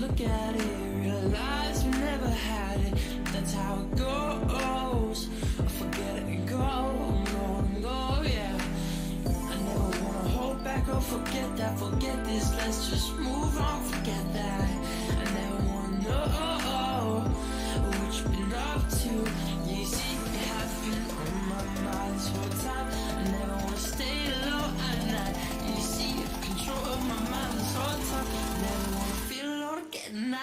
look at it, realize we never had it. That's how it goes. I forget it and go, yeah. I never wanna hold back or forget that. Forget this, let's just move on, forget that. I never wanna know what you've been up to. You see, you have been on my mind this whole time. I never wanna stay low at night. You see, you have control of my mind this whole time. I never wanna feel alone again now.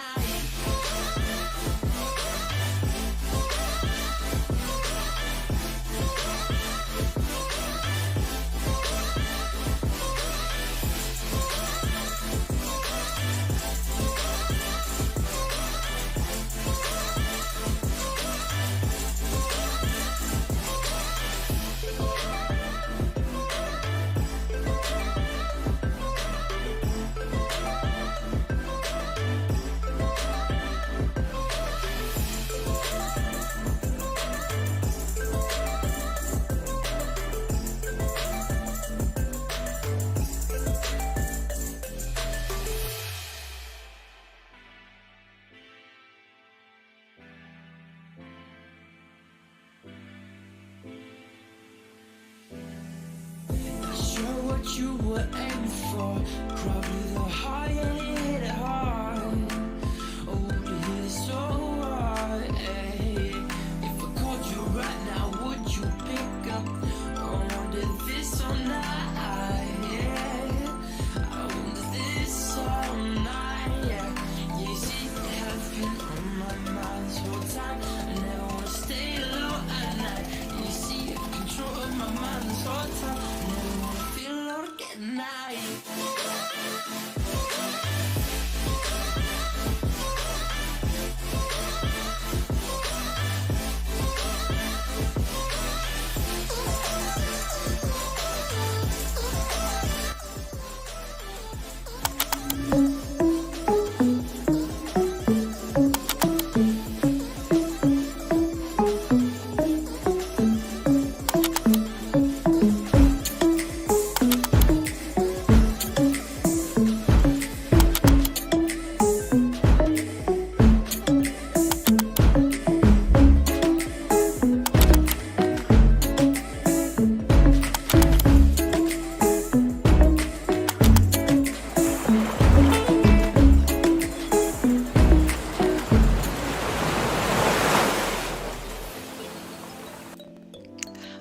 What you were aiming for, probably the heart you hit it hard. Oh, to hit it so hard. Ay. If I called you right now, would you pick up? I wonder this all night. Yeah. I wonder this all night. Yeah. You see, you have been on my mind this whole time. I never wanna stay low at night. You see, you have control of my mind this whole time. I never wanna feel alone again now.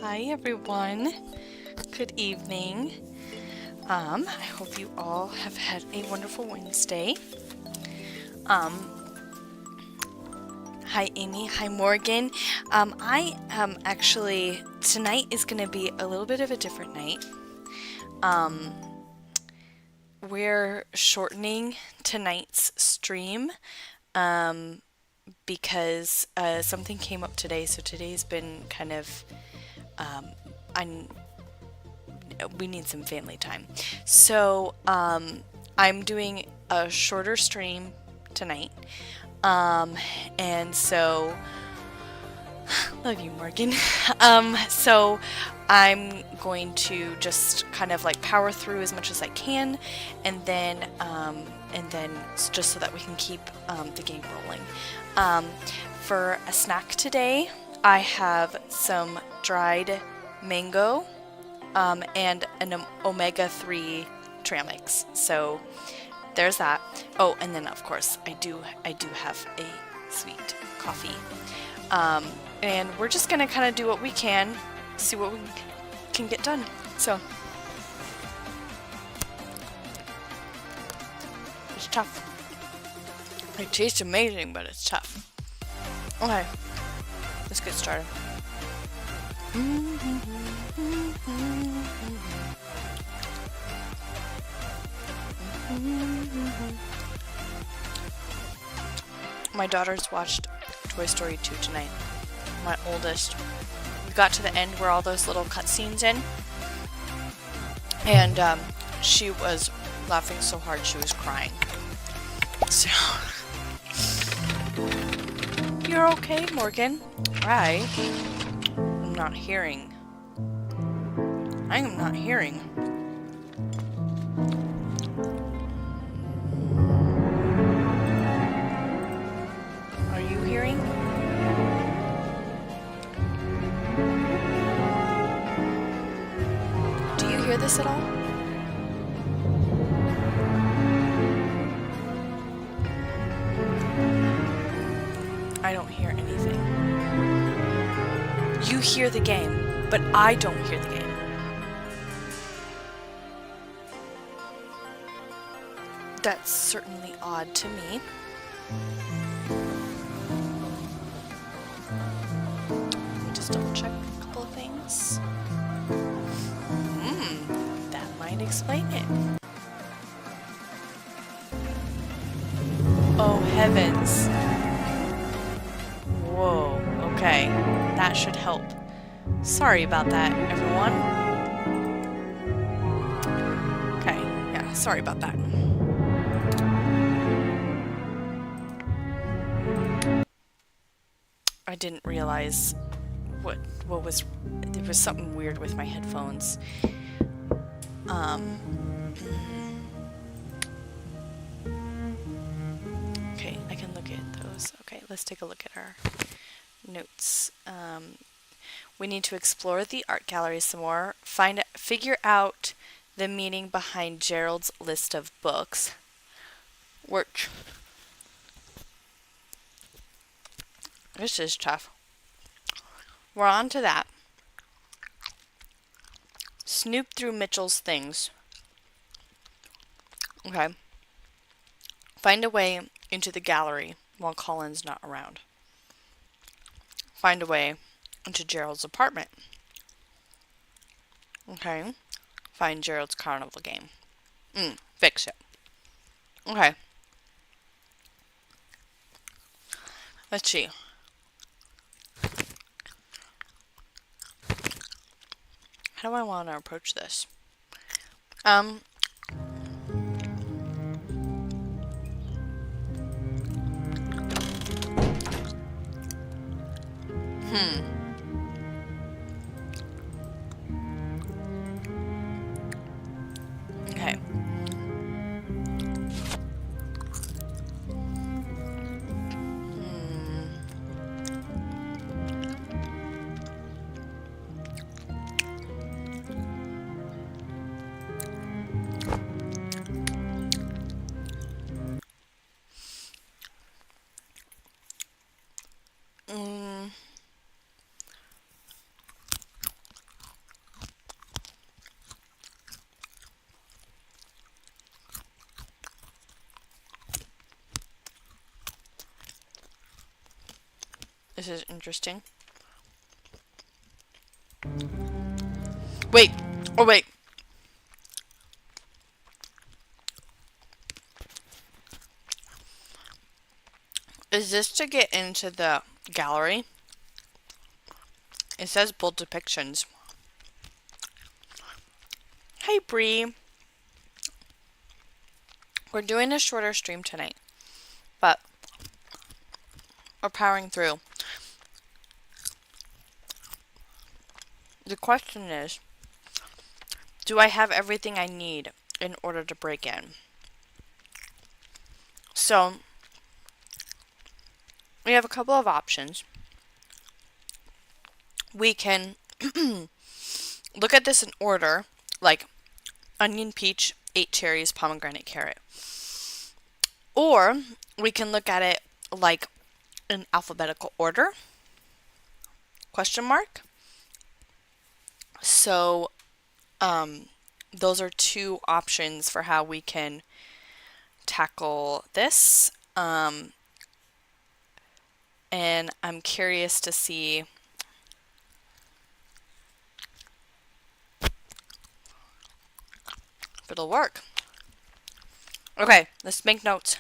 Hi everyone, good evening. I hope you all have had a wonderful Wednesday. Hi Amy, hi Morgan. I actually, tonight is going to be a little bit of a different night. We're shortening tonight's stream because something came up today, so today's been kind of we need some family time. So I'm doing a shorter stream tonight. And so love you, Morgan. So I'm going to just kind of like power through as much as I can, and then just so that we can keep the game rolling. For a snack today, I have some dried mango and an omega-3 trail mix. So there's that. Oh, and then of course I do have a sweet coffee. And we're just gonna kind of do what we can, see what we can get done. So it's tough. It tastes amazing, but it's tough. Okay, let's get started. My daughters watched Toy Story 2 tonight. My oldest. We got to the end where all those little cutscenes in, and she was laughing so hard she was crying. So you're okay, Morgan? I'm not hearing. I am not hearing. this at all? I don't hear anything. You hear the game, but I don't hear the game. That's certainly odd to me. Let me just double check a couple of things. That might explain it. Oh heavens. Whoa, okay. That should help. Sorry about that, everyone. Okay, yeah, sorry about that. I didn't realize what was, there was something weird with my headphones. Okay, I can look at those. Okay, let's take a look at our notes. We need to explore the art gallery some more. Figure out the meaning behind Gerald's list of books. Work. This is tough. We're on to that. Snoop through Mitchell's things. Okay. Find a way into the gallery while Colin's not around. Find a way into Gerald's apartment. Okay. Find Gerald's carnival game. Fix it. Okay. Let's see. How do I want to approach this? Okay. This is interesting. Wait. Oh, wait. Is this to get into the gallery? It says bold depictions. Hey, Bree. We're doing a shorter stream tonight, but we're powering through. The question is, do I have everything I need in order to break in? So, we have a couple of options. We can look at this in order, like onion, peach, 8 cherries, pomegranate, carrot. Or we can look at it like in alphabetical order, question mark. So, those are two options for how we can tackle this. And I'm curious to see if it'll work. Okay, let's make notes.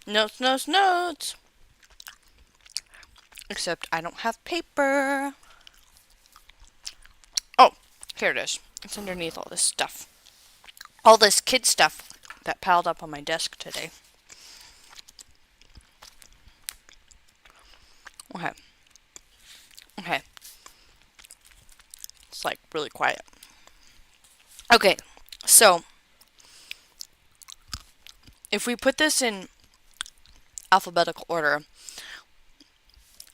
Notes, notes, notes. Except I don't have paper. Oh, here it is. It's underneath all this stuff. All this kid stuff that piled up on my desk today. Okay. Okay. It's like really quiet. Okay, so if we put this in alphabetical order,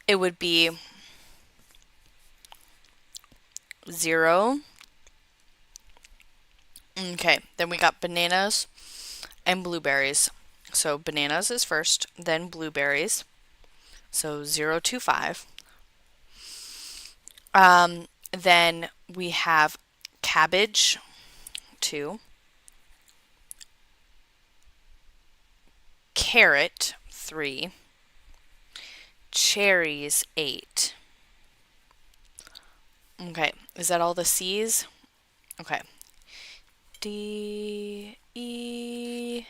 it would be 0, Okay, then we got bananas and blueberries. So bananas is first, then blueberries. So 025. Then we have cabbage, 2. Carrot, 3. Cherries, 8. Okay, is that all the C's? Okay. D, E,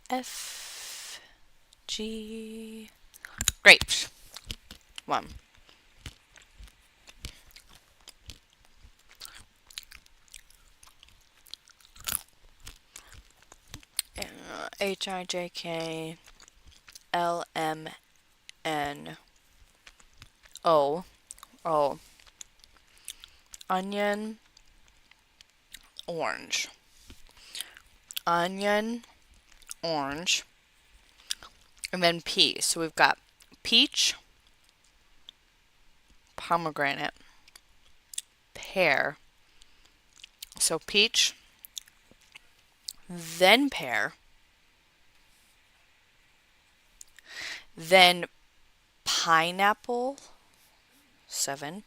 F, G. Great. 1. H, I, J, K, L, M, N, O. Oh. Onion, orange. Onion, orange. And then P. So we've got peach, pomegranate, pear. So peach, then pear, then pineapple, 7,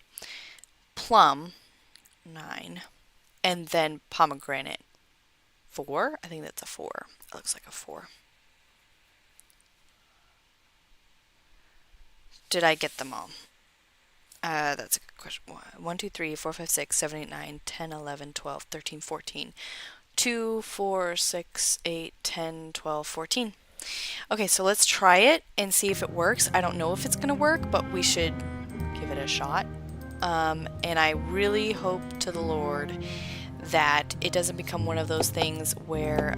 plum, 9, and then pomegranate, 4. I think that's a 4. It looks like a 4. Did I get them all? That's a good question. 1, 2, 3, 4, 5, 6, 7, 8, 9, 10, 11, 12, 13, 14. 2, 4, 6, 8, 10, 12, 14. Okay, so let's try it and see if it works. I don't know if it's going to work, but we should give it a shot. And I really hope to the Lord that it doesn't become one of those things where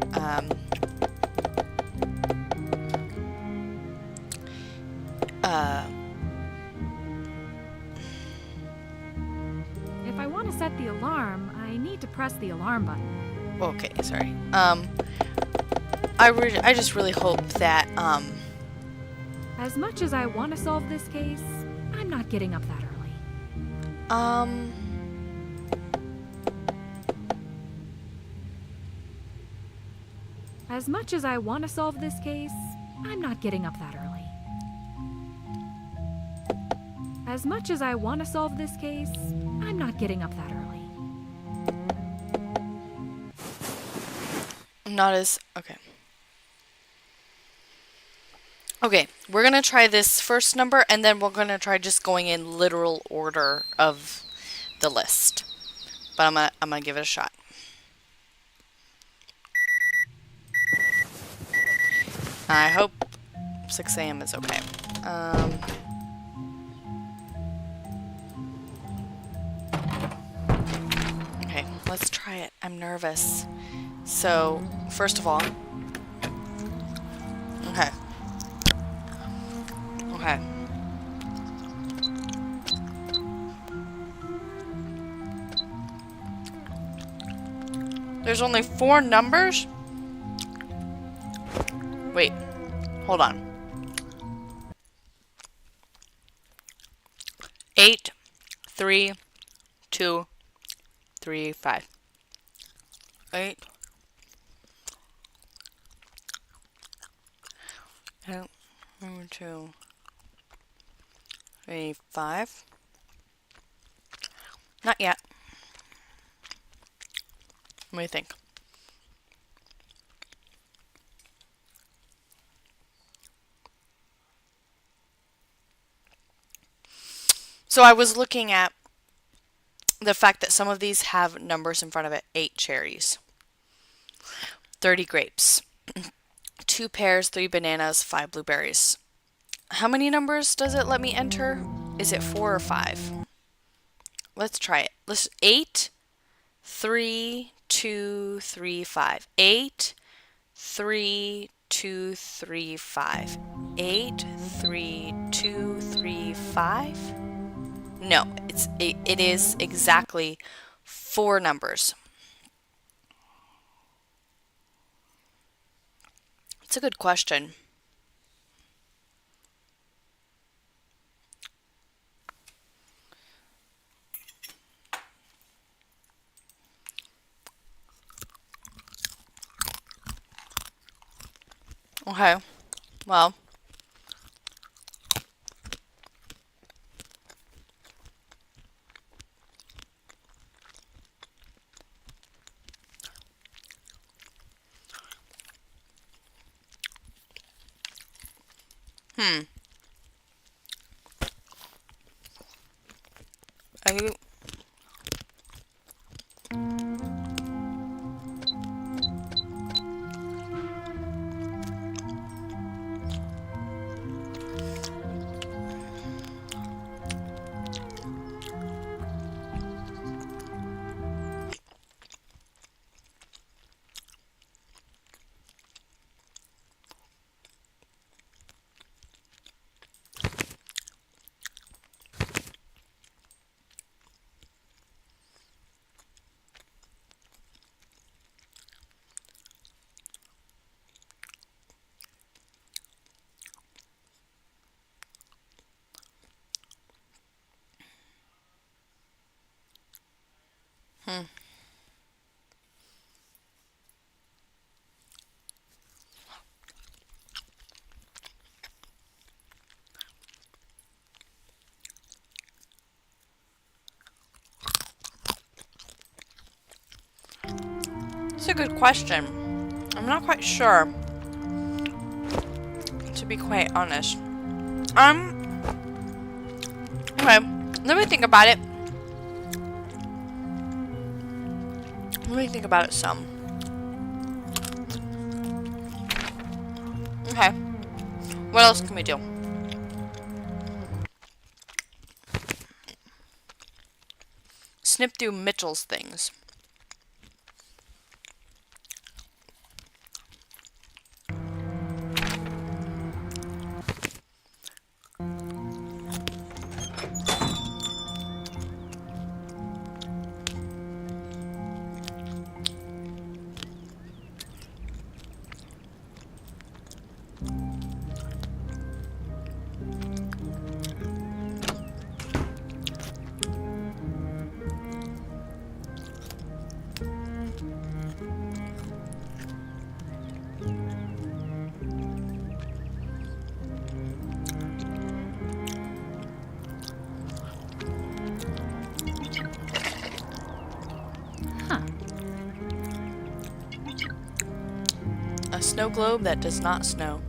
If I want to set the alarm, I need to press the alarm button. okay, sorry. I just really hope that As much as I want to solve this case, I'm not getting up that early. As much as I want to solve this case, I'm not getting up that early. As much as I want to solve this case, I'm not getting up that early. not as okay. Okay, we're gonna try this first number, and then we're gonna try just going in literal order of the list. But I'm gonna give it a shot. I hope 6 a.m. is okay. Okay, let's try it. I'm nervous. So, first of all, okay. Okay. There's only 4 numbers? Wait, hold on. 8, 3, 2, 3, 5. 8. 2, 3, 5. Not yet. What do you think? So I was looking at the fact that some of these have numbers in front of it. 8 cherries, 30 grapes, 2 pears, 3 bananas, 5 blueberries. How many numbers does it let me enter? Is it 4 or 5? Let's try it. Let's 8, 3, 2, 3, 5. 8, 3, 2, 3, 5. 8, 3, 2, 3, 5. No, it is exactly 4 numbers. It's a good question. Okay. Well. I, It's a good question. I'm not quite sure, to be quite honest. Okay, let me think about it. Let me think about it some. Okay. What else can we do? Snip through Mitchell's things. A snow globe that does not snow.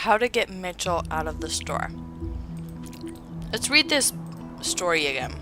How to get Mitchell out of the store. Let's read this story again.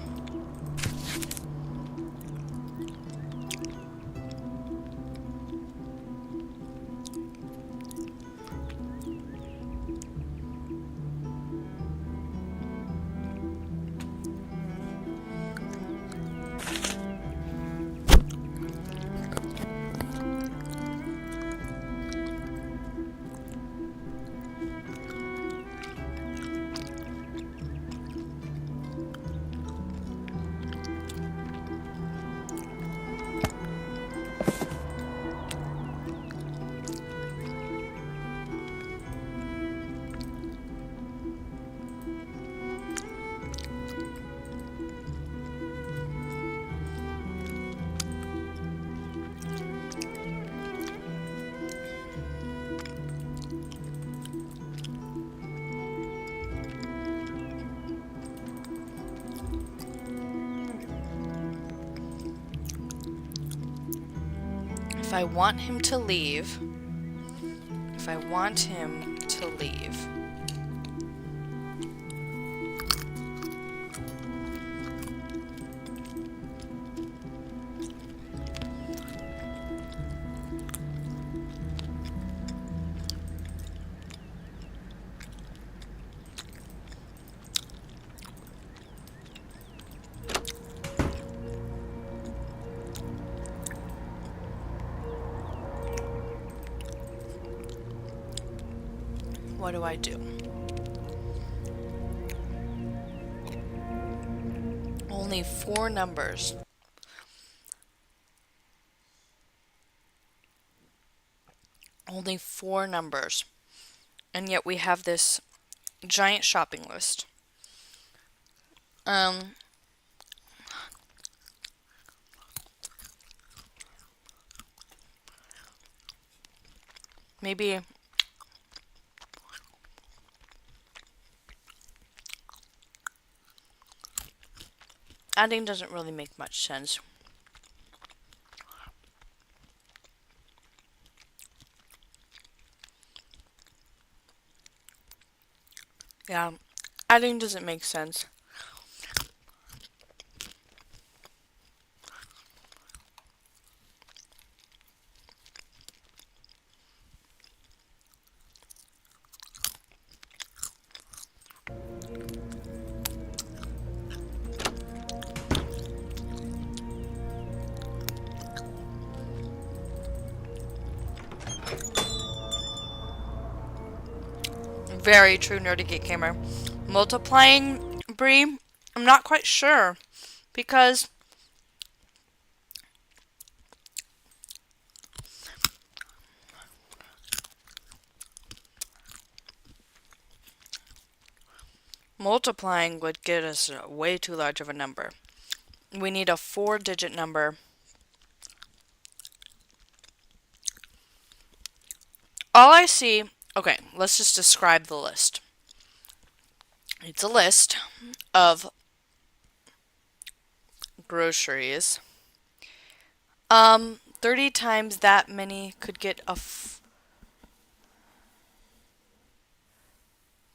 if I want him to leave, what do I do? Only 4 numbers. Only 4 numbers. And yet we have this giant shopping list. Maybe adding doesn't really make much sense. Yeah, adding doesn't make sense. Very true, Nerdy Geek Gamer. Multiplying, Bree, I'm not quite sure, because multiplying would get us way too large of a number. We need a 4-digit number. All I see, okay, let's just describe the list. It's a list of groceries. 30 times that many could get a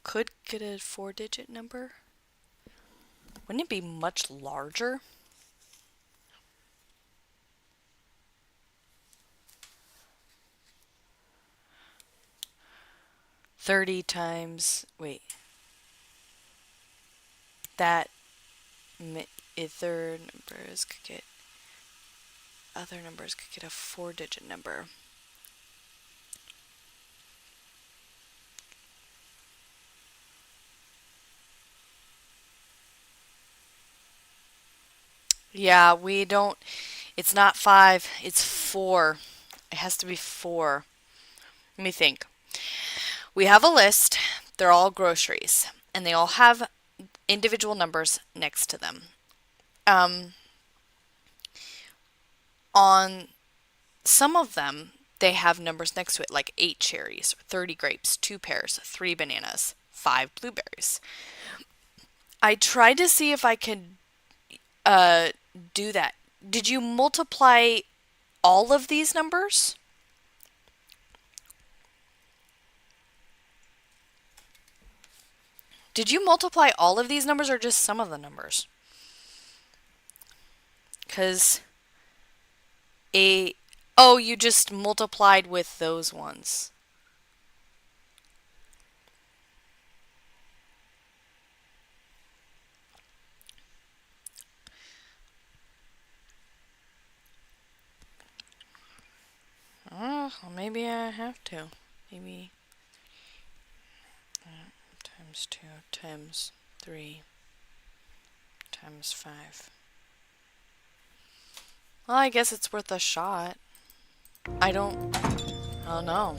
could get a 4-digit number. Wouldn't it be much larger? That other numbers could get a 4-digit number. Yeah, we don't, it's not 5, it's 4. It has to be 4. Let me think. We have a list. They're all groceries, and they all have individual numbers next to them. On some of them, they have numbers next to it, like 8 cherries, 30 grapes, 2 pears, 3 bananas, 5 blueberries. I tried to see if I could do that. Did you multiply all of these numbers? Did you multiply all of these numbers or just some of the numbers? Because you just multiplied with those ones. Oh, well, maybe I have to. Maybe times 2 times 3 times 5. Well, I guess it's worth a shot. I don't know.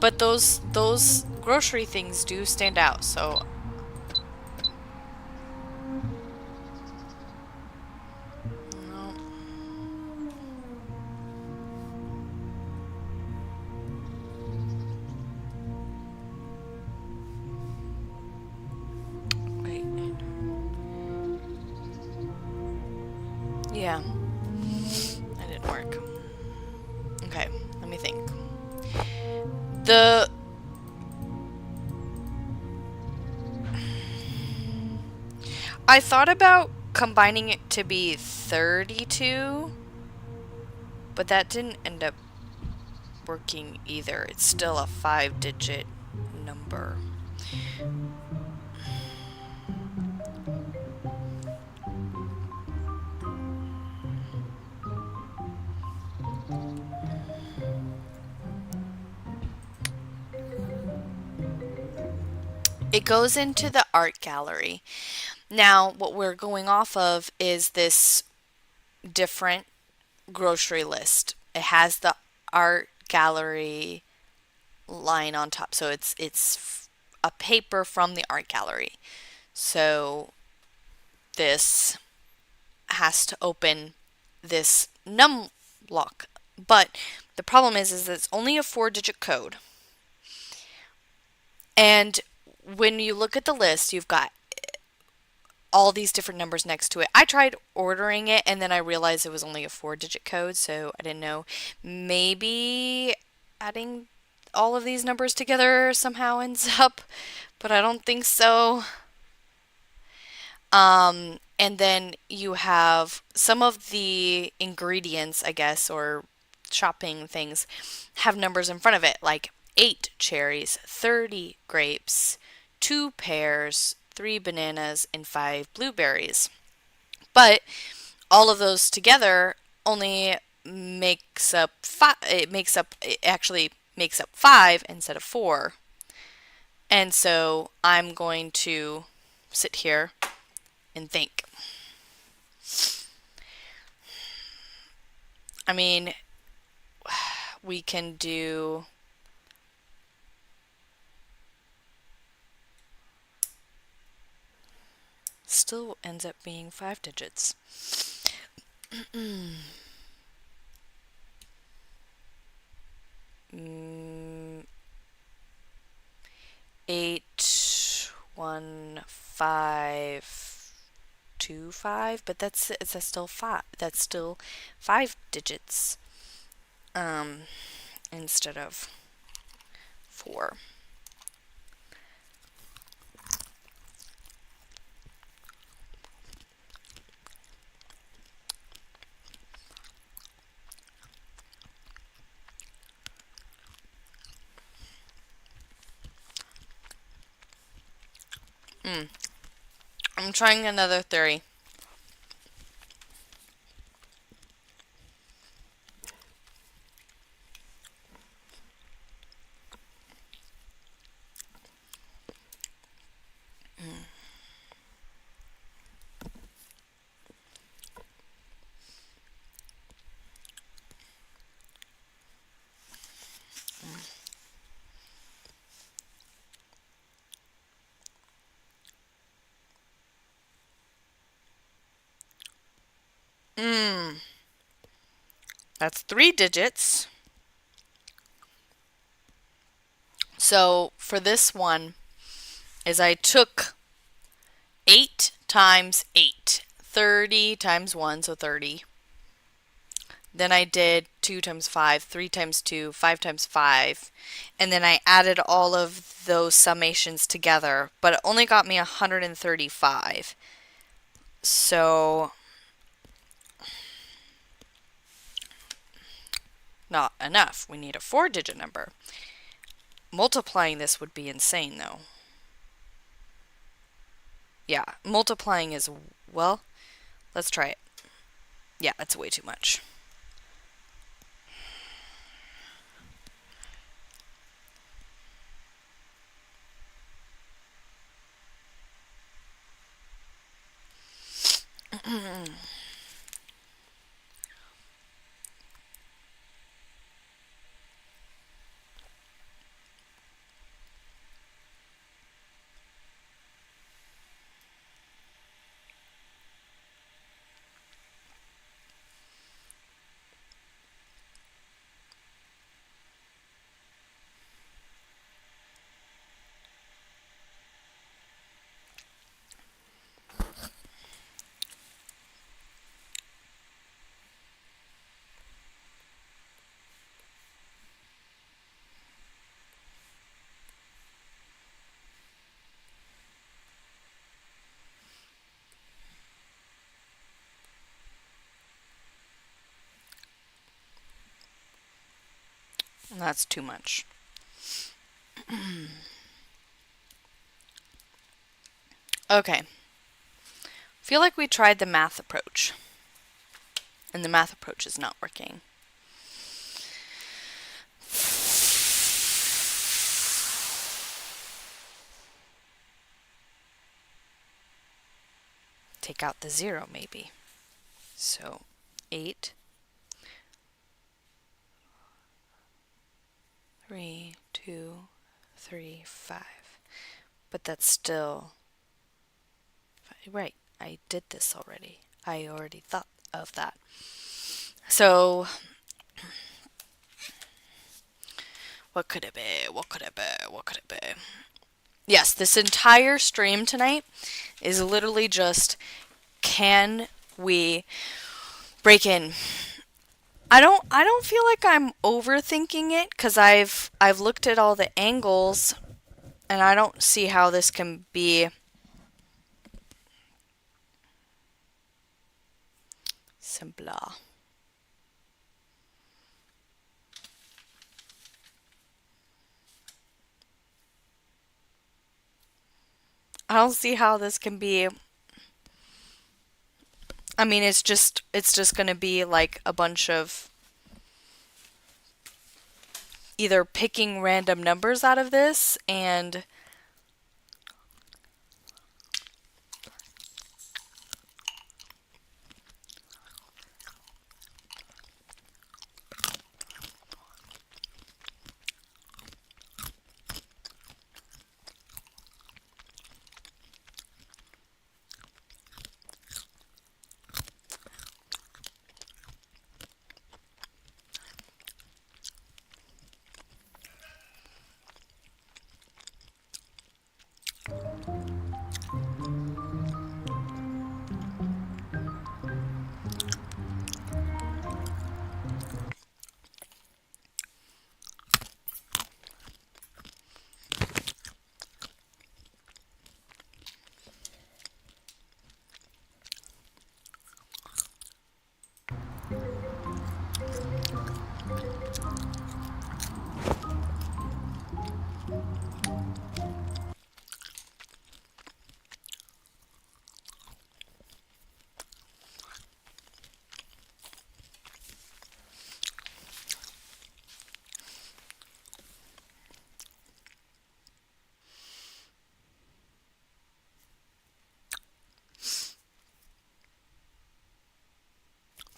But those grocery things do stand out, so no. Wait. Yeah. The I thought about combining it to be 32, but that didn't end up working either. It's still a 5-digit number. It goes into the art gallery. Now, what we're going off of is this different grocery list. It has the art gallery line on top. So it's a paper from the art gallery. So this has to open this num lock. But the problem is that it's only a 4-digit code. And when you look at the list, you've got all these different numbers next to it. I tried ordering it and then I realized it was only a 4-digit code, so I didn't know. Maybe adding all of these numbers together somehow ends up, but I don't think so. And then you have some of the ingredients, I guess, or shopping things have numbers in front of it, like 8 cherries, 30 grapes, 2 pears, 3 bananas, and 5 blueberries. But all of those together only makes up 5. It actually makes up 5 instead of 4. And so I'm going to sit here and think. I mean, we can do still ends up being 5 digits. 8, 1, 5, 2, 5, but that's still 5. That's still 5 digits instead of 4. I'm trying another theory. That's 3 digits. So for this one is I took 8 times 8. 30 times 1, so 30. Then I did 2 times 5, 3 times 2, 5 times 5. And then I added all of those summations together, but it only got me 135. So not enough. We need a 4-digit number. Multiplying this would be insane, though. Yeah, multiplying is, well, let's try it. Yeah, that's way too much. That's too much. Okay. Feel like we tried the math approach. And the math approach is not working. Take out the 0 maybe. So 8, 3, 2, 3, 5. But that's still... Right, I did this already. I already thought of that. So, what could it be? What could it be? What could it be? Yes, this entire stream tonight is literally just, can we break in? I don't feel like I'm overthinking it, because I've looked at all the angles and I don't see how this can be simpler. I don't see how this can be. I mean, it's just going to be like a bunch of either picking random numbers out of this and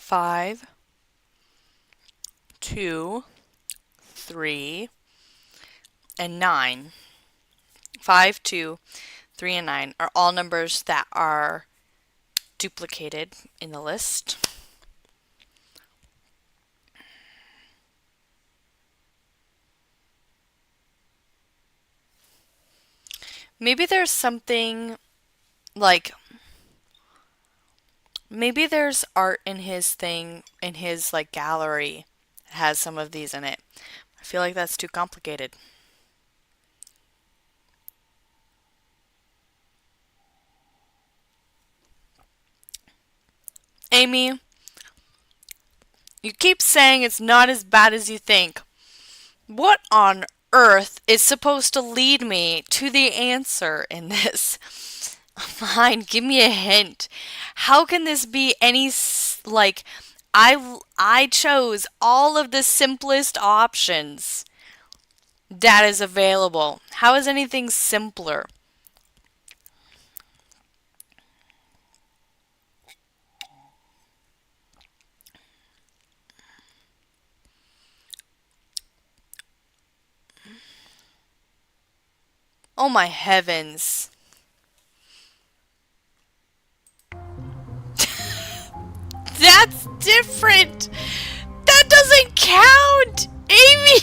five, 2, 3, and 9. 5, 2, 3, and 9 are all numbers that are duplicated in the list. Maybe there's something like, maybe there's art in his thing, in his like gallery that has some of these in it. I feel like that's too complicated. Amy, you keep saying it's not as bad as you think. What on earth is supposed to lead me to the answer in this? Fine, give me a hint. How can this be any like I chose all of the simplest options that is available. How is anything simpler? Oh my heavens. That's different. That doesn't count, Amy.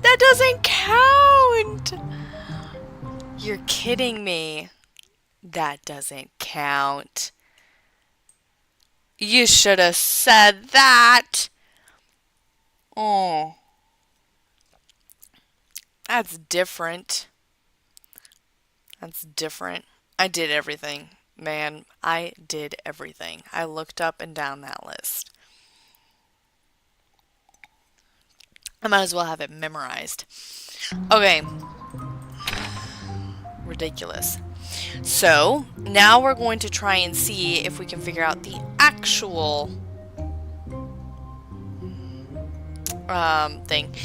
That doesn't count. You're kidding me. That doesn't count. You should have said that. Oh. That's different. That's different. I did everything. Man, I did everything. I looked up and down that list. I might as well have it memorized. Okay. Ridiculous. So, now we're going to try and see if we can figure out the actual thing.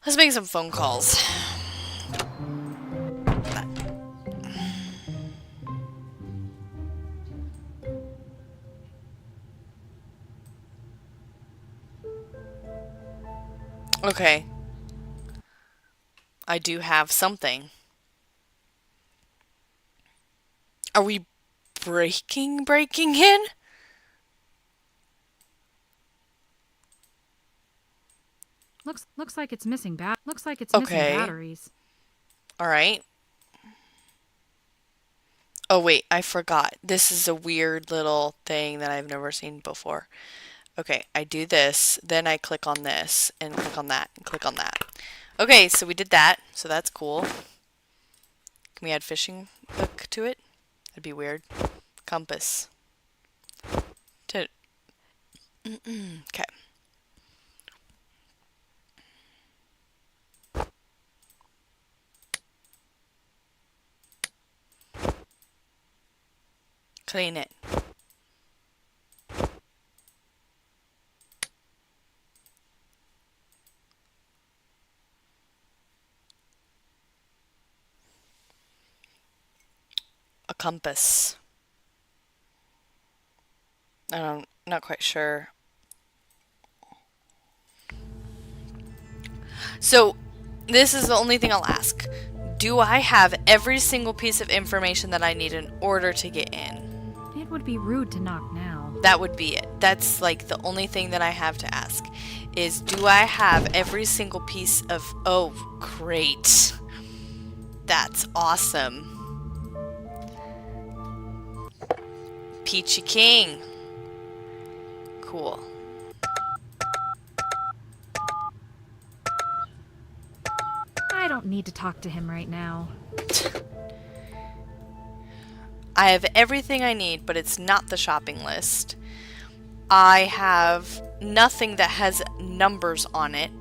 Let's make some phone calls. Okay. I do have something. Are we breaking in? Looks like it's missing missing Okay. batteries. All right. Oh wait, I forgot. This is a weird little thing that I've never seen before. Okay, I do this, then I click on this, and click on that, and click on that. Okay, so we did that, so that's cool. Can we add fishing hook to it? That'd be weird. Compass. Okay. Clean it. A compass. I'm not quite sure. So, this is the only thing I'll ask. Do I have every single piece of information that I need in order to get in? It would be rude to knock now. That would be it. That's like the only thing that I have to ask. Is do I have every single piece of... Oh, great. That's awesome. Peachy King. Cool. I don't need to talk to him right now. I have everything I need, but it's not the shopping list. I have nothing that has numbers on it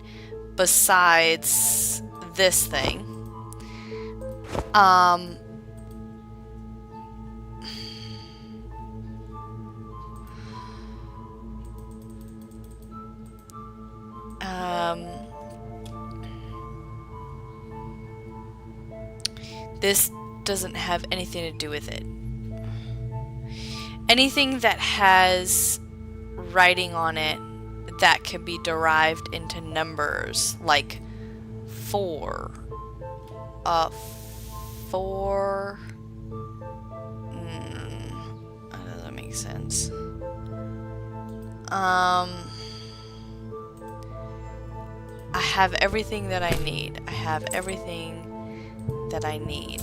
besides this thing. This doesn't have anything to do with it. Anything that has writing on it that can be derived into numbers, like 4. 4. That doesn't make sense. I have everything that I need. I have everything that I need.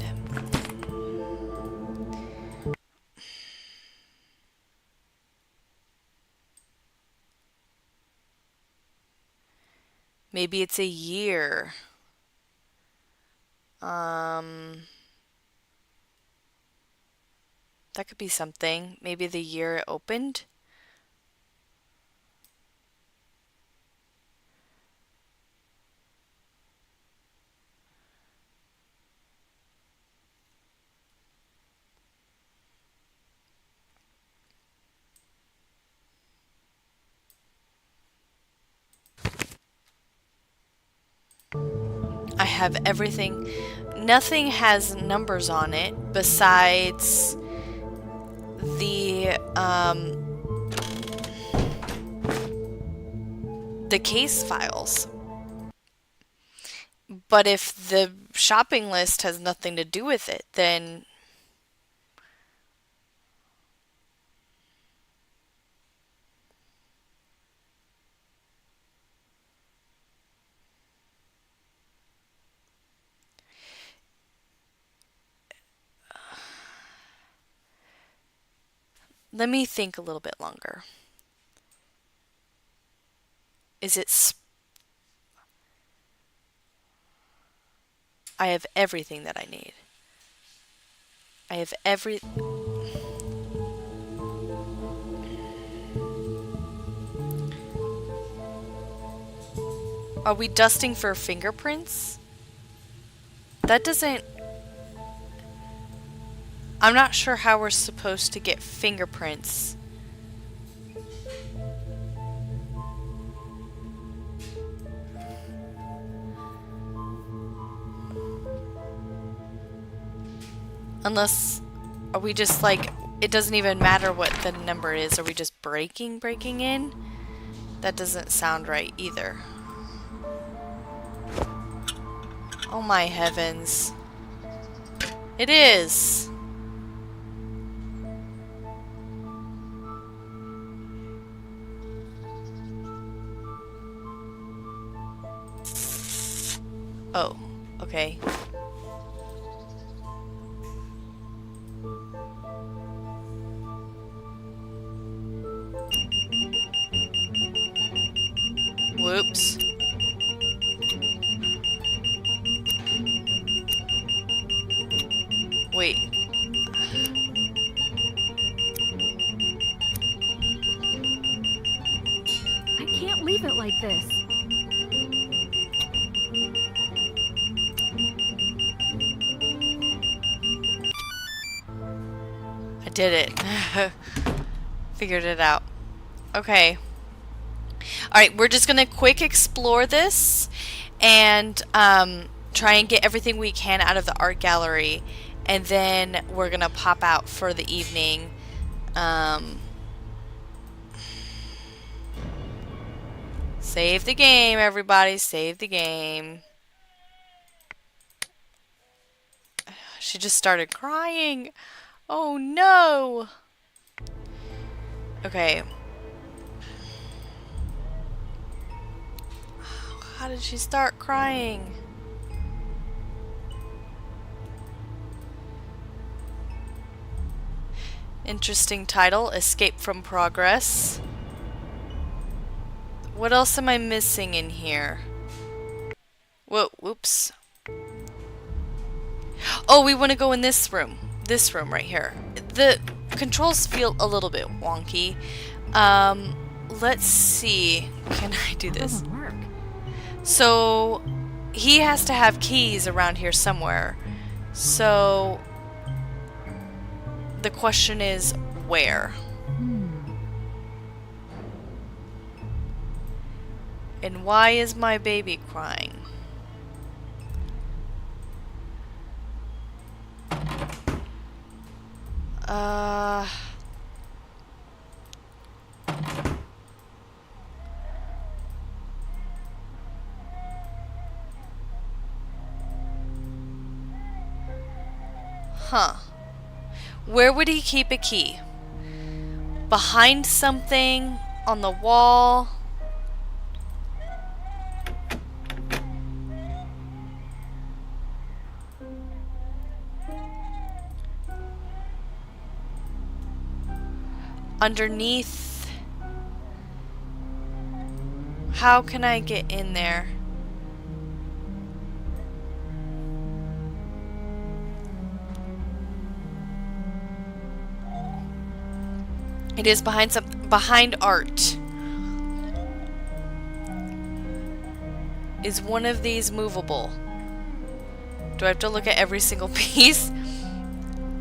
Maybe it's a year. That could be something. Maybe the year it opened. I have everything. Nothing has numbers on it besides the case files. But if the shopping list has nothing to do with it, then let me think a little bit longer. Is it... I have everything that I need. I have every... Are we dusting for fingerprints? That doesn't... I'm not sure how we're supposed to get fingerprints. Unless... Are we just like... It doesn't even matter what the number is. Are we just breaking in? That doesn't sound right either. Oh my heavens. It is! Oh, okay. Whoops. Wait. I can't leave it like this. I did it. Figured it out. Okay. Alright, we're just gonna quick explore this and try and get everything we can out of the art gallery, and then we're gonna pop out for the evening. Save the game, everybody. Save the game. She just started crying. Oh no! Okay. How did she start crying? Interesting title, Escape from Progress. What else am I missing in here? Whoa, whoops. Oh, we want to go in this room. This room right here. The controls feel a little bit wonky. Let's see. Can I do this? Doesn't work. So, he has to have keys around here somewhere. So, the question is, where? And why is my baby crying? Huh. Where would he keep a key? Behind something? On the wall? Underneath? How can I get in there? It is behind art. Is one of these movable? Do I have to look at every single piece?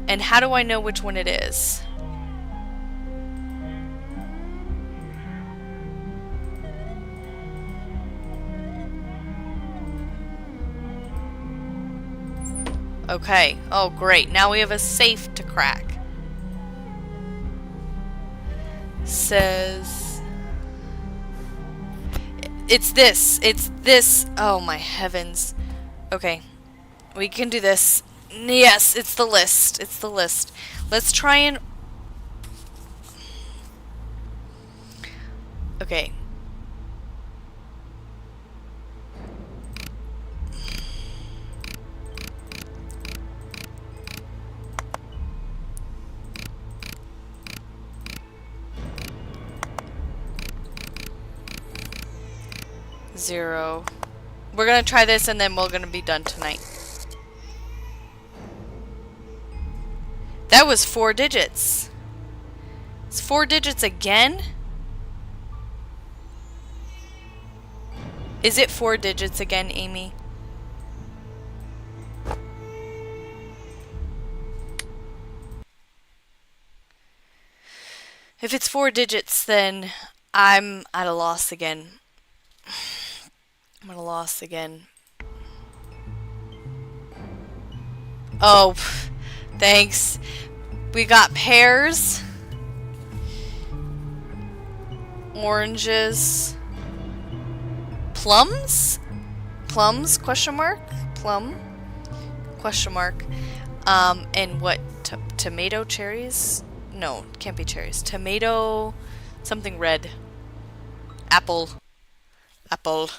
And how do I know which one it is? Okay. Oh, great. Now we have a safe to crack. Says... It's this. Oh, my heavens. Okay. We can do this. Yes, it's the list. It's the list. Let's try and... Okay. Zero. We're gonna try this and then we're gonna be done tonight. That was 4 digits. It's 4 digits again? Is it 4 digits again, Amy? If it's 4 digits, then I'm at a loss again. I'm at a loss again. Oh, thanks. We got pears, oranges, plums? Plums, question mark? Plum, question mark. And what, tomato cherries? No, can't be cherries. Tomato, something red. Apple. Apple.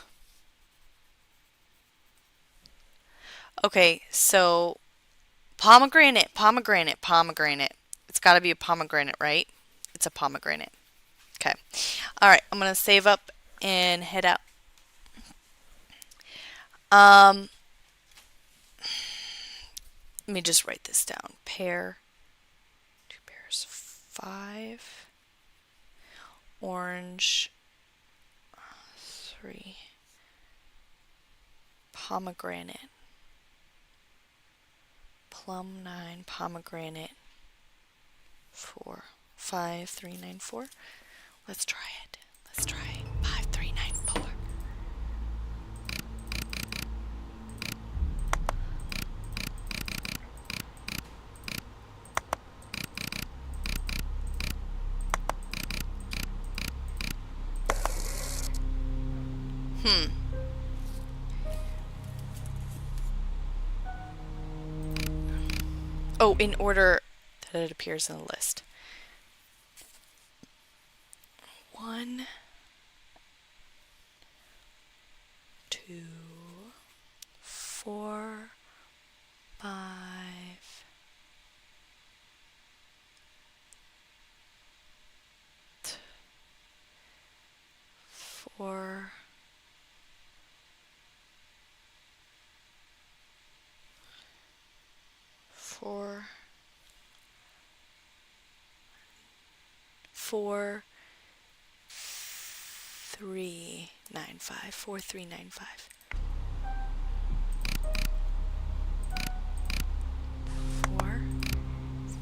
Okay, so pomegranate, pomegranate, pomegranate. It's got to be a pomegranate, right? It's a pomegranate. Okay. All right, I'm going to save up and head out. Let me just write this down. Pear, 2 pears, 5. Orange, 3. Pomegranate. Plum, 9. Pomegranate, 4. 5, 3, 9, 4. Let's try it. Let's try 5, 3, 9, 4. Oh, in order that it appears in the list. 1, 2, 4, 5, 4, 4, 4, 3, 9, 5. 4, 3, 9, 5. 4,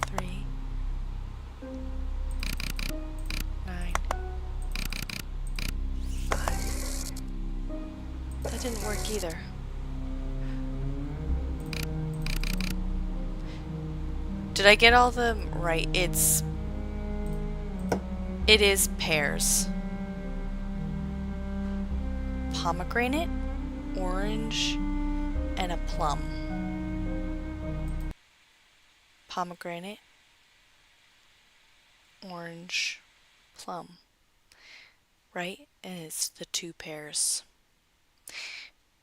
3, 9, 5. That didn't work either. Did I get all of them right? It is pears. Pomegranate, orange, and a plum. Pomegranate, orange, plum. Right? And it's the 2 pears.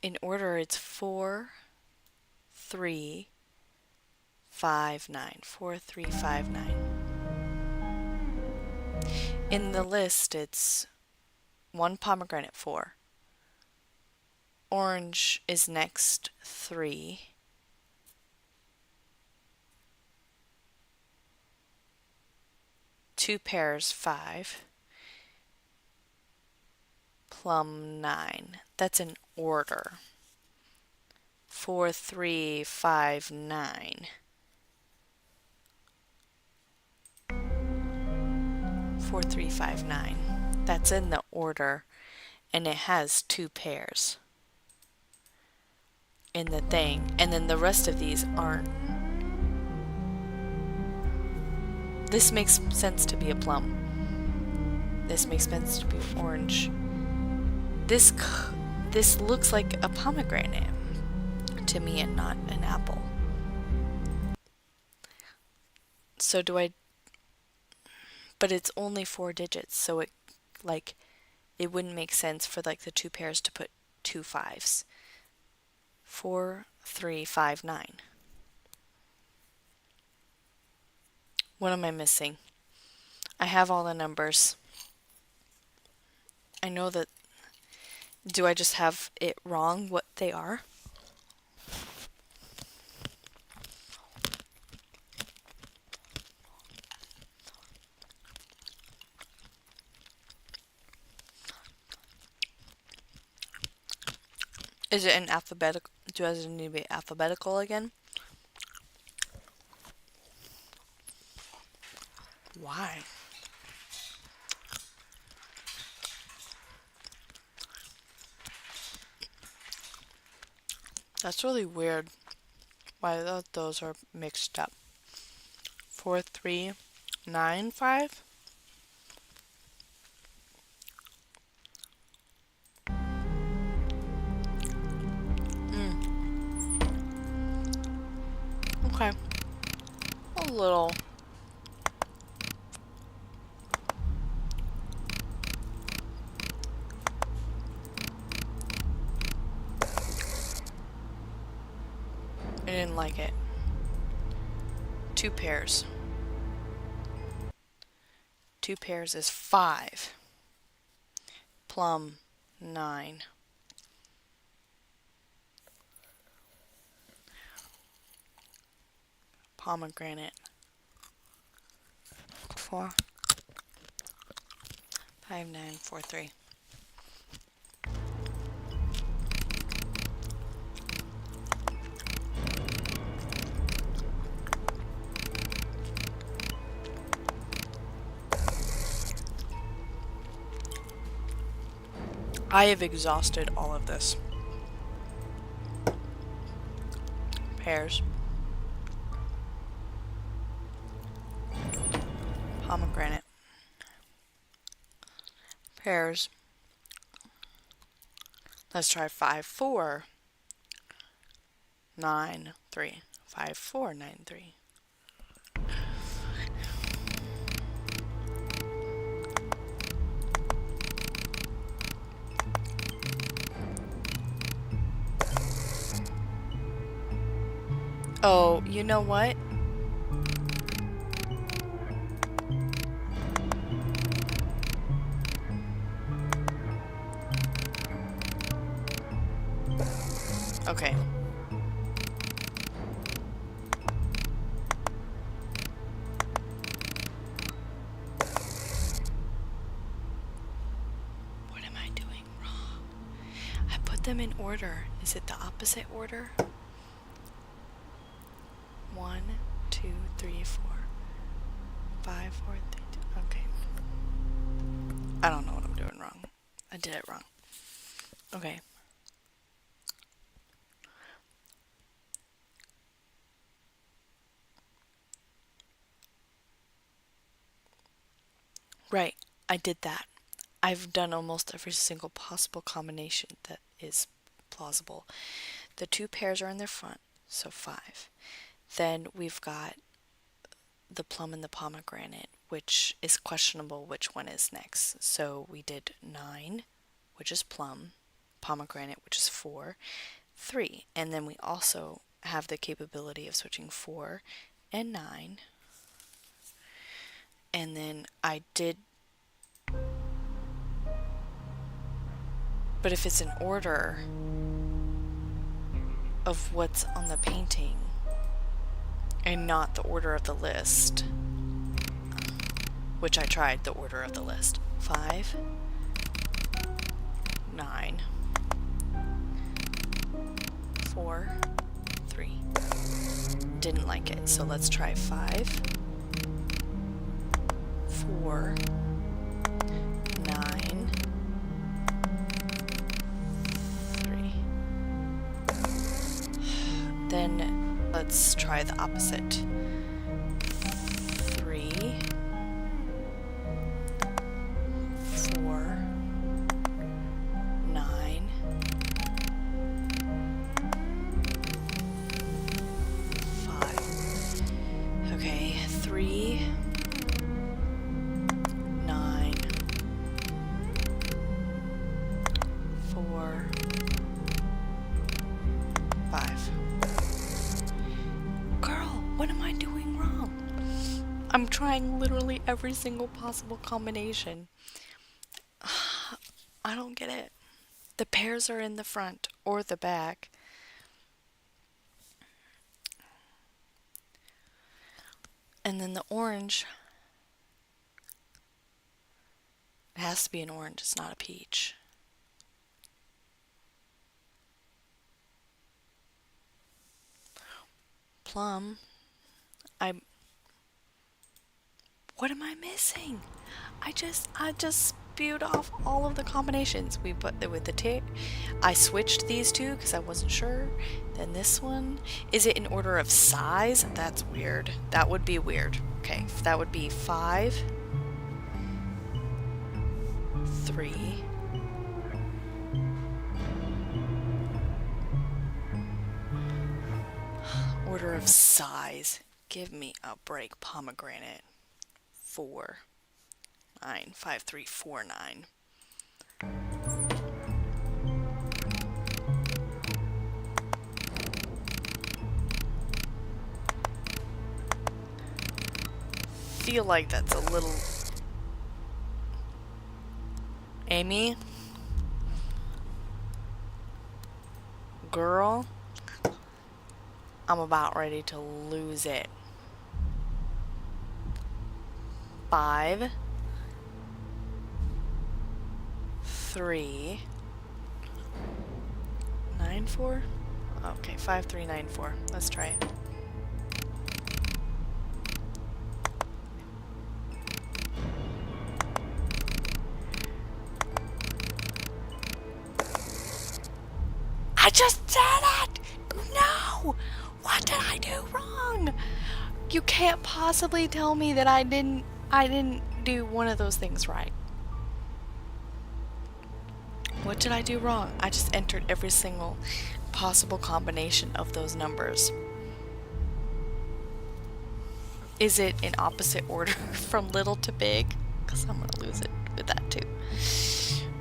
In order, it's 4, 3, 5, 9. 4, 3, 5, 9. In the list, it's 1 pomegranate, 4. Orange is next, 3. Two pears, 5. Plum, 9. That's in order. 4, 3, 5, 9. 4, 3, 5, 9. That's in the order, and it has 2 pears in the thing, and then the rest of these aren't. This makes sense to be a plum. This makes sense to be orange. This looks like a pomegranate to me and not an apple. So do I? But it's only 4 digits, so it wouldn't make sense for like the 2 pears to put 2 5s. 4, 3, 5, 9. What am I missing? I have all the numbers. I know that. Do I just have it wrong what they are? Is it in alphabetical? Does it need to be alphabetical again? Why? That's really weird. Why those are mixed up. 4, 3, 9, 5? Okay. A little. I didn't like it. 2 pairs. 2 pairs is 5. Plum, 9. Pomegranate, 4. 5, 9, 4, 3. I have exhausted all of this. Pears. Pomegranate. Pears. Let's try 5, 4, 9, 3. 5, 4, 9, 3. Oh, you know what? Okay. What am I doing wrong? I put them in order. Is it the opposite order? 1, 2, 3, 4, 5, 4, 3, 2. Okay. I don't know what I'm doing wrong. I did it wrong. Okay. Right. I did that. I've done almost every single possible combination that is plausible. The 2 pairs are in their front, so 5. Then we've got the plum and the pomegranate, which is questionable which one is next. So we did 9, which is plum, pomegranate, which is 4, 3. And then we also have the capability of switching 4 and 9. And then I did, but if it's an order of what's on the painting and not the order of the list, which I tried the order of the list. 5, 9, 4, 3. Didn't like it, so let's try 5, 4, 9, 3. Then let's try the opposite. 3, 4, 9, 5. Okay, 3, 9, 4, 5. Girl, what am I doing wrong? I'm trying literally every single possible combination. I don't get it. The pears are in the front or the back. And then the orange, it has to be an orange, it's not a peach. plum. What am I missing? I just spewed off all of the combinations. We put with the tick. I switched these two because I wasn't sure. Then this one. Is it in order of size? That's weird. That would be weird. Okay, that would be 5, 3. Order of size. Give me a break. Pomegranate. 4, 9, 5, 3, 4, 9. Feel like that's a little... Amy? Girl? I'm about ready to lose it. 5, 3, 9, 4. Okay, 5, 3, 9, 4. Let's try it. I just did it! No! What did I do wrong? You can't possibly tell me that I didn't do one of those things right. What did I do wrong? I just entered every single possible combination of those numbers. Is it in opposite order from little to big? Because I'm going to lose it with that too.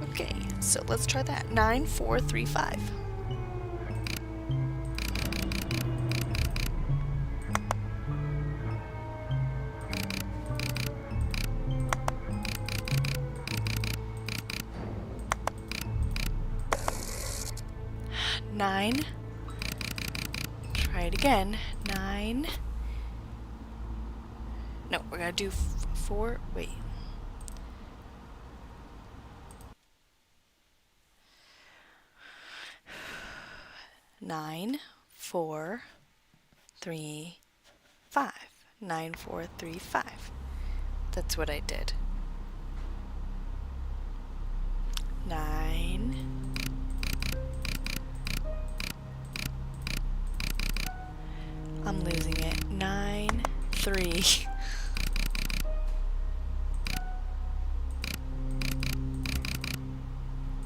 Okay, so let's try that. 9, 4, 3, 5. Nine. Try it again. 9. No, we're gonna do 4. Wait. Nine, 4, 3, 5. 9, 4, 3, 5. That's what I did. 9. I'm losing it. 9, 3.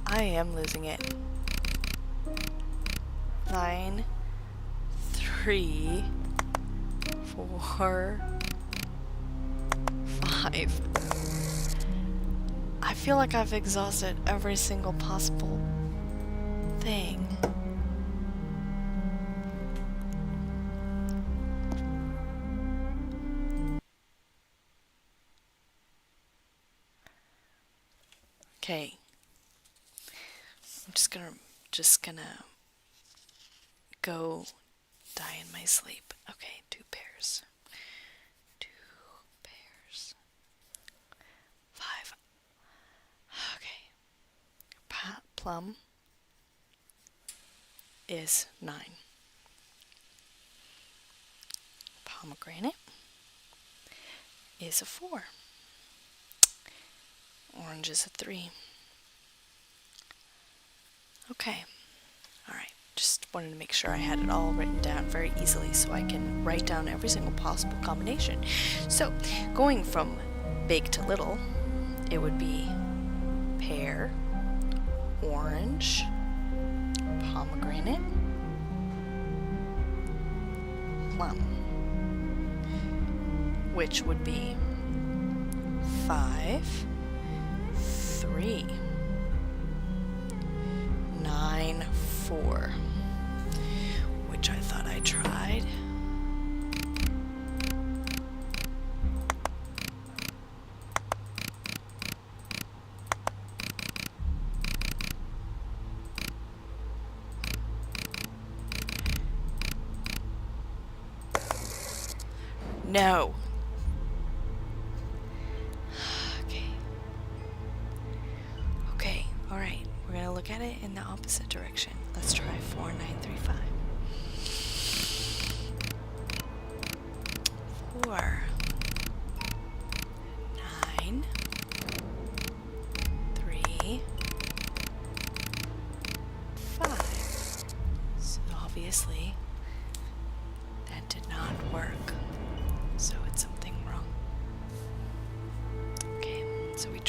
I am losing it. 9, 3, 4, 5. I feel like I've exhausted every single possible thing. Okay. I'm just gonna go die in my sleep. Okay, 2 pairs. 2 pairs. 5. Okay. Plum is 9. Pomegranate is a 4. Orange is a 3. Okay. Alright. Just wanted to make sure I had it all written down very easily so I can write down every single possible combination. So, going from big to little, it would be pear, orange, pomegranate, plum, which would be 5, 3, 9, 4, which I thought I tried. No. Okay, alright. We're gonna look at it in the opposite direction. Let's try 4, 9, 3, 5.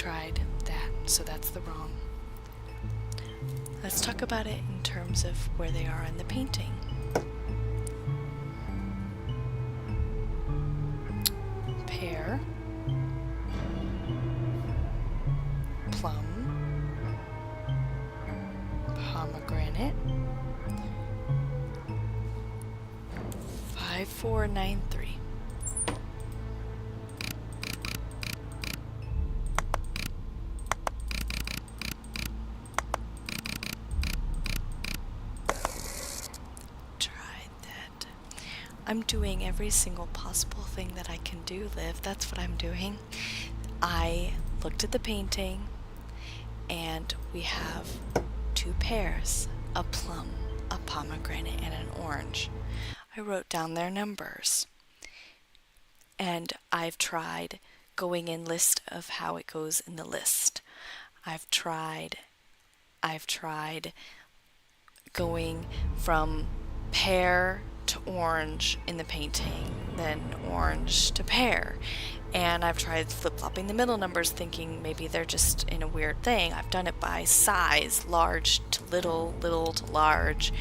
tried that, so that's the wrong. Let's talk about it in terms of where they are in the painting. Pear, plum, pomegranate, 5493. I'm doing every single possible thing that I can do, Liv. That's what I'm doing. I looked at the painting, and we have 2 pears, a plum, a pomegranate, and an orange. I wrote down their numbers. And I've tried going in list of how it goes in the list. I've tried going from pear to orange in the painting, then orange to pear. And I've tried flip-flopping the middle numbers, thinking maybe they're just in a weird thing. I've done it by size, large to little, little to large.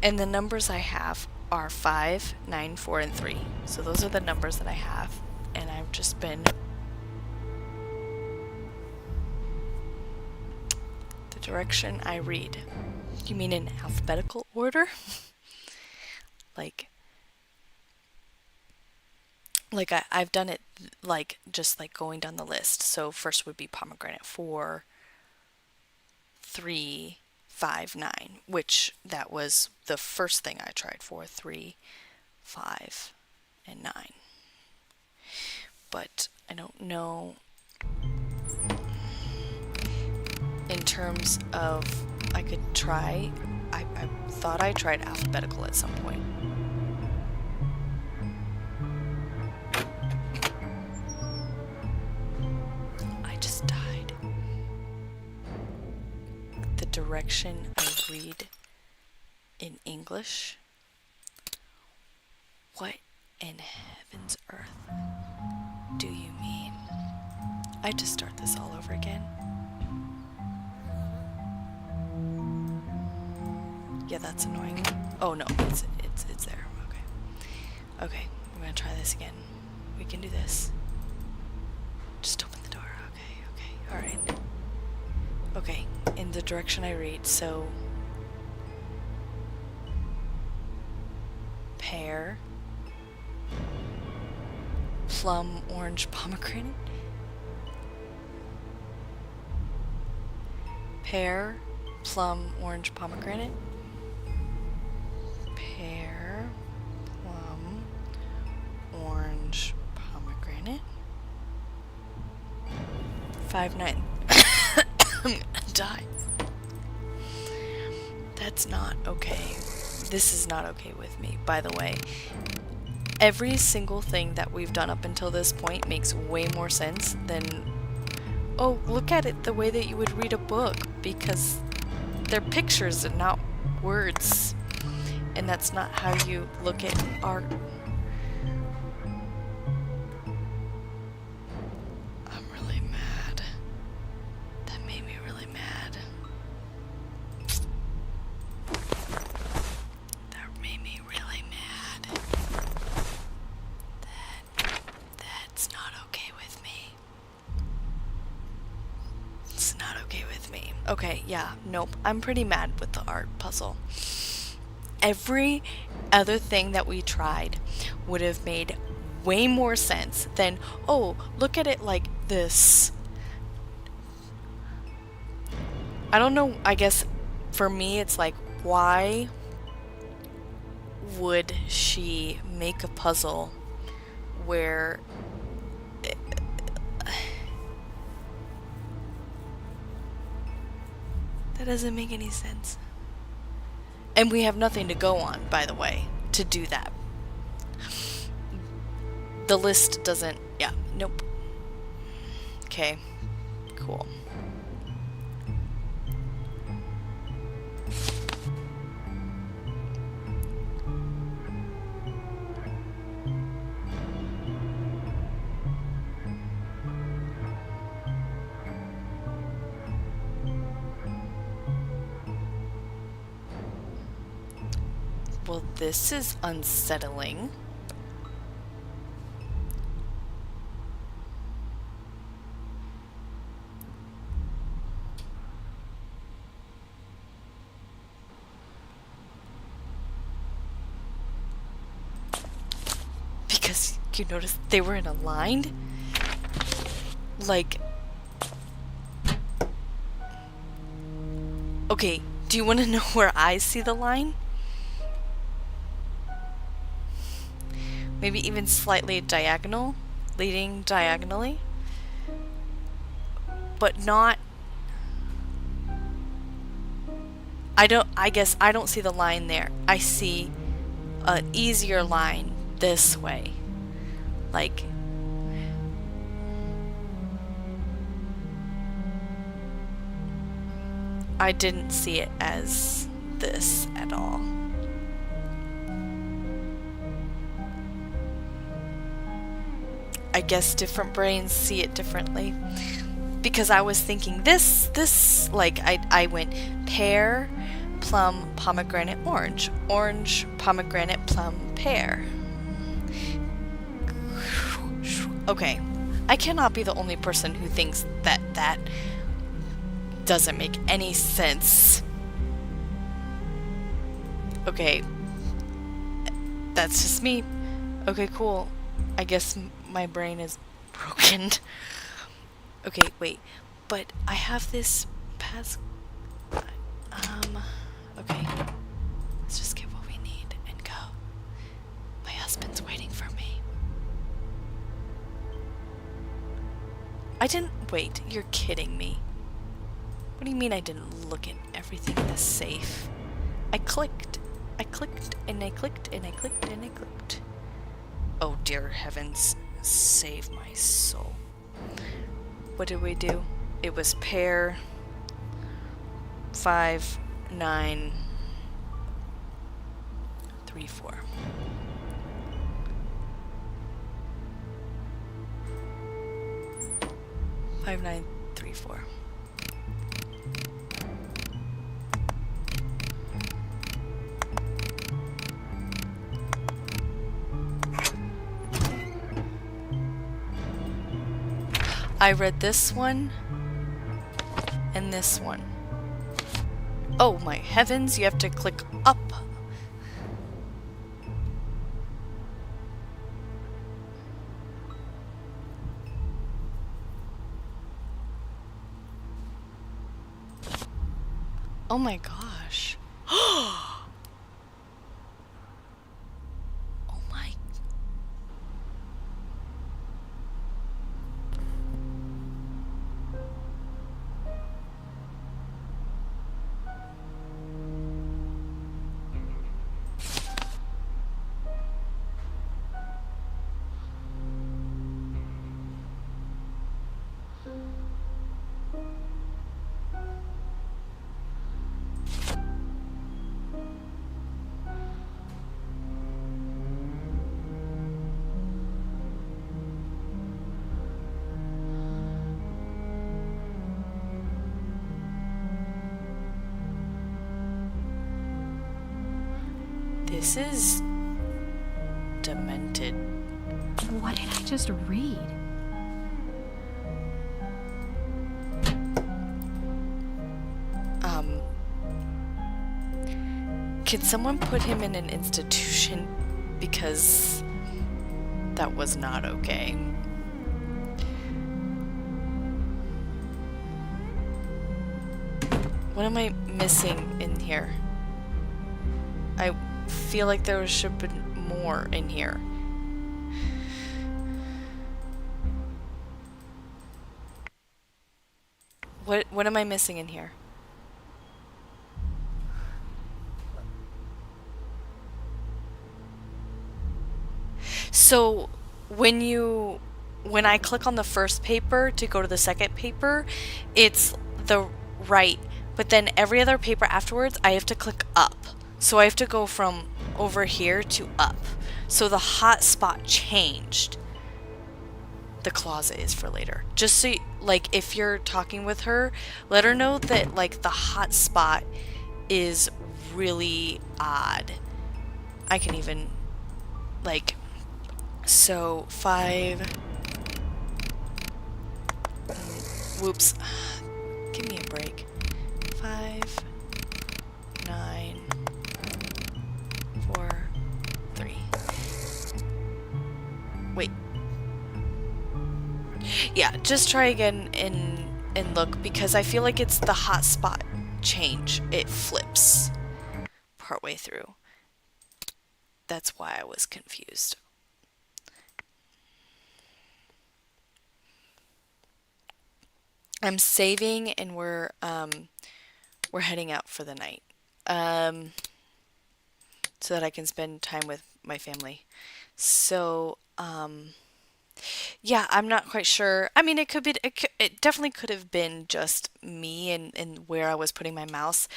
And the numbers I have are 5, 9, 4, and 3. So those are the numbers that I have. And I've just been... The direction I read. You mean in alphabetical order? I've done it just going down the list. So first would be pomegranate 4, 3, 5, 9, which that was the first thing I tried, 4, 3, 5, and 9. But I don't know in terms of I could try. I thought I tried alphabetical at some point. I just died. The direction I read in English? What in heaven's earth do you mean? I have to start this all over again. Yeah, that's annoying. Oh no, it's there. Okay, I'm gonna try this again. We can do this. Just open the door. Okay, alright. Okay, in the direction I read, so pear, plum, orange, pomegranate, pear, plum, orange, pomegranate, pear, plum, orange, pomegranate, 5, 9. I'm gonna die. That's not okay. This is not okay with me, by the way. Every single thing that we've done up until this point makes way more sense than, oh, look at it the way that you would read a book, because they're pictures and not words. And that's not how you look at art. I'm really mad. That made me really mad. That made me really mad. That's not okay with me. It's not okay with me. Okay, yeah, nope. I'm pretty mad with the art puzzle. Every other thing that we tried would have made way more sense than, oh, look at it like this. I don't know, I guess for me it's like, why would she make a puzzle where that doesn't make any sense? And we have nothing to go on, by the way, to do that. The list doesn't... Yeah, nope. Okay, cool. Well, this is unsettling. Because you notice they were in a line? Like... Okay, do you want to know where I see the line? Maybe even slightly diagonal, leading diagonally, but not. I guess I don't see the line there. I see an easier line this way. Like, I didn't see it as this at all. I guess different brains see it differently. Because I was thinking this, like, I went pear, plum, pomegranate, orange. Orange, pomegranate, plum, pear. Okay, I cannot be the only person who thinks that that doesn't make any sense. Okay, that's just me. Okay, cool. I guess my brain is broken. Okay, wait. But I have this pass... Okay. Let's just get what we need and go. My husband's waiting for me. I didn't... Wait, you're kidding me. What do you mean I didn't look at everything in the safe? I clicked, and I clicked, and I clicked, and I clicked. Oh dear heavens, save my soul. What did we do? It was pair 5, 9, 3, 4. Five, 9, 3, 4. I read this one and this one. Oh my heavens, you have to click up. Oh my gosh. Oh my. This is demented. What did I just read? Can someone put him in an institution? Because that was not okay. What am I missing in here? I feel like there should have been more in here. What am I missing in here? So when I click on the first paper to go to the second paper, it's the right, but then every other paper afterwards I have to click up. So I have to go from over here to up. So the hot spot changed. The closet is for later. Just so, like, if you're talking with her, let her know that, like, the hot spot is really odd. I can even, like, so 5, whoops, give me a break, 5, 9, 4, 3, wait, yeah, just try again and look, because I feel like it's the hotspot change, it flips partway through. That's why I was confused. I'm saving, and we're heading out for the night, so that I can spend time with my family. So yeah, I'm not quite sure. I mean, it definitely could have been just me and where I was putting my mouse,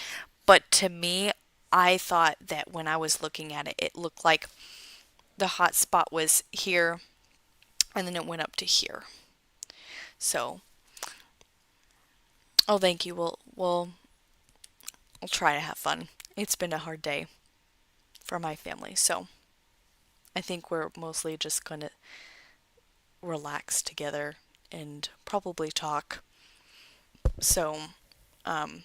but to me, I thought that when I was looking at it, it looked like the hot spot was here, and then it went up to here. So, oh, thank you. We'll try to have fun. It's been a hard day for my family, so I think we're mostly just gonna relax together and probably talk. So, um,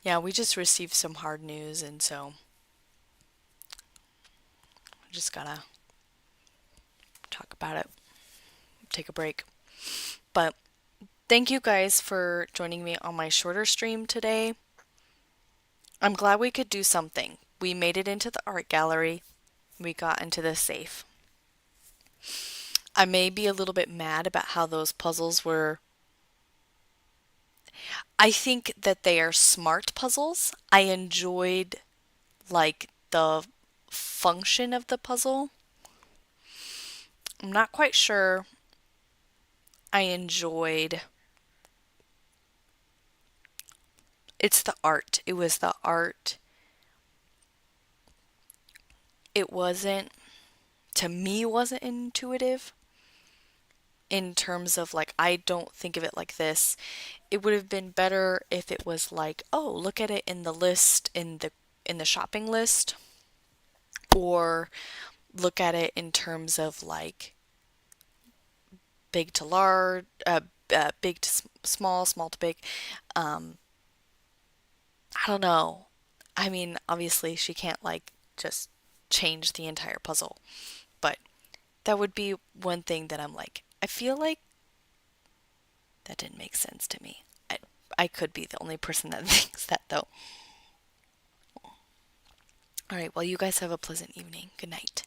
yeah, we just received some hard news, and so I just gotta talk about it, take a break. But thank you guys for joining me on my shorter stream today. I'm glad we could do something. We made it into the art gallery. We got into the safe. I may be a little bit mad about how those puzzles were. I think that they are smart puzzles. I enjoyed, like, the function of the puzzle. I'm not quite sure I enjoyed. It's the art. It was the art. It wasn't, to me, wasn't intuitive in terms of, like, I don't think of it like this. It would have been better if it was like, oh, look at it in the list, in the shopping list, or look at it in terms of, like, big to large, big to small, small to big. I don't know. I mean, obviously she can't, like, just change the entire puzzle, but that would be one thing that I'm like, I feel like that didn't make sense to me. I could be the only person that thinks that, though. All right, well, you guys have a pleasant evening. Good night.